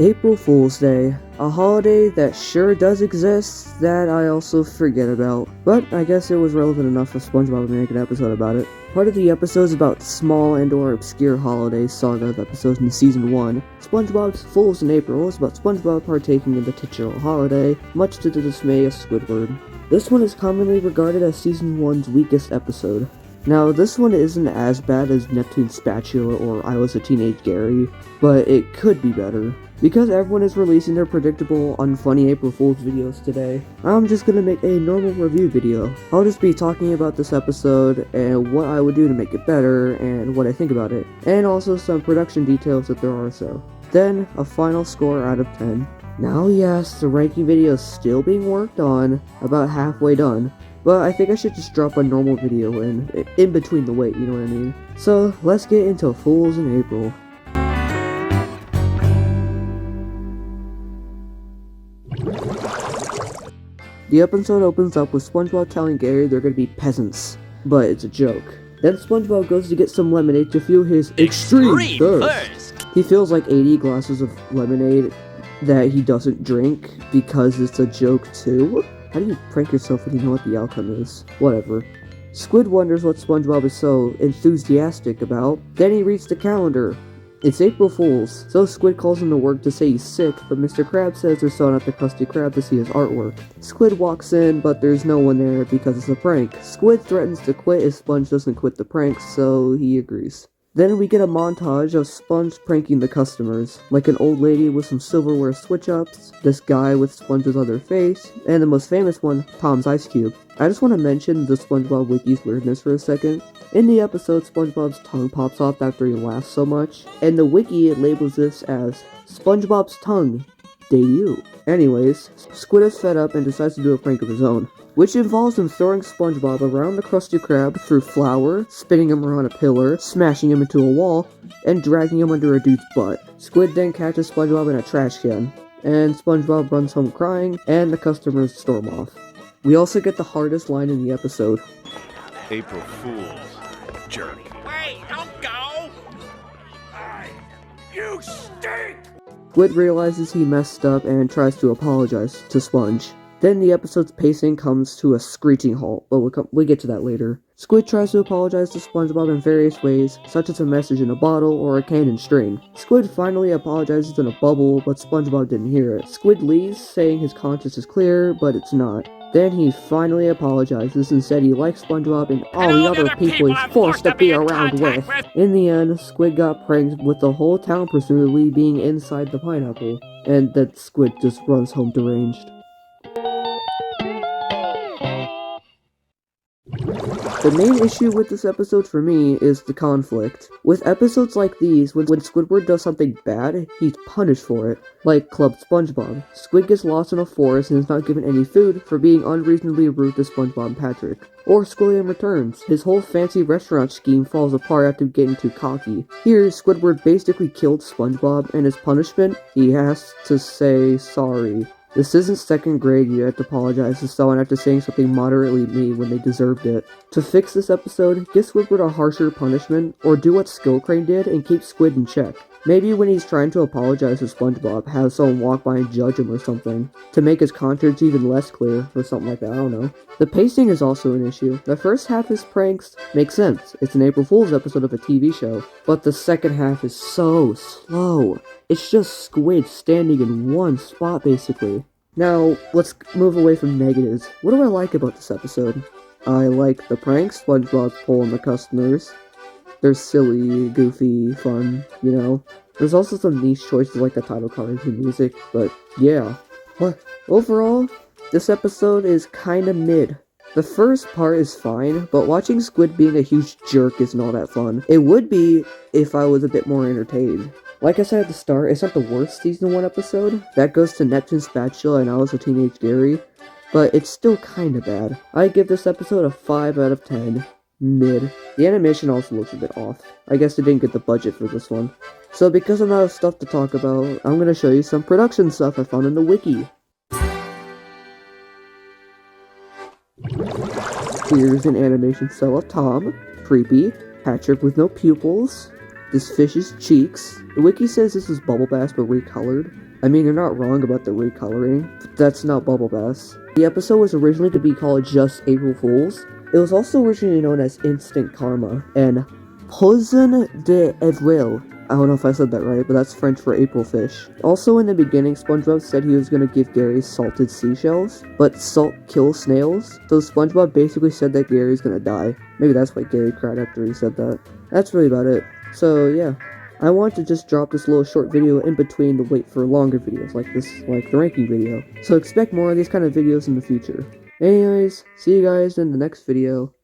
April Fool's Day, a holiday that sure does exist that I also forget about, but I guess it was relevant enough for SpongeBob to make an episode about it. Part of the episodes about small and or obscure holidays saga of episodes in Season 1, SpongeBob's Fools in April is about SpongeBob partaking in the titular holiday, much to the dismay of Squidward. This one is commonly regarded as Season 1's weakest episode. Now, this one isn't as bad as Neptune's Spatula or I Was a Teenage Gary, but it could be better. Because everyone is releasing their predictable, unfunny April Fool's videos today, I'm just gonna make a normal review video. I'll just be talking about this episode, and what I would do to make it better, and what I think about it, and also some production details if there are so. Then, a final score out of 10. Now yes, the ranking video is still being worked on, about halfway done, but I think I should just drop a normal video in between the wait, you know what I mean? So, let's get into Fools in April. The episode opens up with SpongeBob telling Gary they're gonna be peasants, but it's a joke. Then SpongeBob goes to get some lemonade to fuel his extreme thirst. He fills like 80 glasses of lemonade that he doesn't drink because it's a joke too. How do you prank yourself when you know what the outcome is? Whatever. Squid wonders what SpongeBob is so enthusiastic about. Then he reads the calendar. It's April Fool's, so Squid calls him to work to say he's sick, but Mr. Krabs says they're selling out the Krusty Krab to see his artwork. Squid walks in, but there's no one there because it's a prank. Squid threatens to quit if Sponge doesn't quit the prank, so he agrees. Then we get a montage of Sponge pranking the customers, like an old lady with some silverware switch-ups, this guy with Sponge's other face, and the most famous one, Tom's Ice Cube. I just want to mention the SpongeBob Wiki's weirdness for a second. In the episode, SpongeBob's tongue pops off after he laughs so much, and the wiki labels this as SpongeBob's tongue debut. Anyways, Squid is fed up and decides to do a prank of his own, which involves him throwing SpongeBob around the Krusty Krab through flour, spinning him around a pillar, smashing him into a wall, and dragging him under a dude's butt. Squid then catches SpongeBob in a trash can, and SpongeBob runs home crying, and the customers storm off. We also get the hardest line in the episode. April Fool's journey. Wait, don't go! You stink! Squid realizes he messed up and tries to apologize to Sponge. Then the episode's pacing comes to a screeching halt, but we'll get to that later. Squid tries to apologize to SpongeBob in various ways, such as a message in a bottle or a cannon string. Squid finally apologizes in a bubble, but SpongeBob didn't hear it. Squid leaves, saying his conscience is clear, but it's not. Then he finally apologizes and said he likes SpongeBob and all the other people he's forced to be around with. In the end, Squid got pranked with the whole town presumably being inside the pineapple, and that Squid just runs home deranged. The main issue with this episode for me is the conflict. With episodes like these, when Squidward does something bad, he's punished for it. Like Club SpongeBob. Squid gets lost in a forest and is not given any food for being unreasonably rude to SpongeBob and Patrick. Or Squilliam Returns. His whole fancy restaurant scheme falls apart after getting too cocky. Here, Squidward basically killed SpongeBob, and as punishment, he has to say sorry. This isn't second grade, you have to apologize to someone after saying something moderately mean when they deserved it. To fix this episode, give Squidward a harsher punishment, or do what Skillcrane did and keep Squid in check. Maybe when he's trying to apologize to SpongeBob, have someone walk by and judge him or something, to make his conscience even less clear, or something like that, I don't know. The pacing is also an issue. The first half of his pranks make sense, it's an April Fool's episode of a TV show, but the second half is so slow. It's just Squid standing in one spot, basically. Now, let's move away from negatives. What do I like about this episode? I like the pranks, SpongeBob's pulling the customers. They're silly, goofy, fun, you know. There's also some niche choices like the title card and music, but yeah. Overall, this episode is kinda mid. The first part is fine, but watching Squid being a huge jerk isn't all that fun. It would be if I was a bit more entertained. Like I said at the start, it's not the worst Season 1 episode. That goes to Neptune's Spatula and I Was a Teenage Gary, but it's still kinda bad. I give this episode a 5 out of 10. Mid. The animation also looks a bit off. I guess they didn't get the budget for this one. So because I'm out of stuff to talk about, I'm gonna show you some production stuff I found in the wiki. Here's an animation cell of Tom, creepy, Patrick with no pupils, this fish's cheeks. The wiki says this is Bubble Bass but recolored. I mean, you're not wrong about the recoloring, but that's not Bubble Bass. The episode was originally to be called just April Fools. It was also originally known as Instant Karma and Poison d'Avril. I don't know if I said that right, but that's French for April fish. Also in the beginning, SpongeBob said he was going to give Gary salted seashells, but salt kills snails, so SpongeBob basically said that Gary's going to die. Maybe that's why Gary cried after he said that. That's really about it. So yeah, I want to just drop this little short video in between the wait for longer videos like the ranking video. So expect more of these kind of videos in the future. Anyways, see you guys in the next video.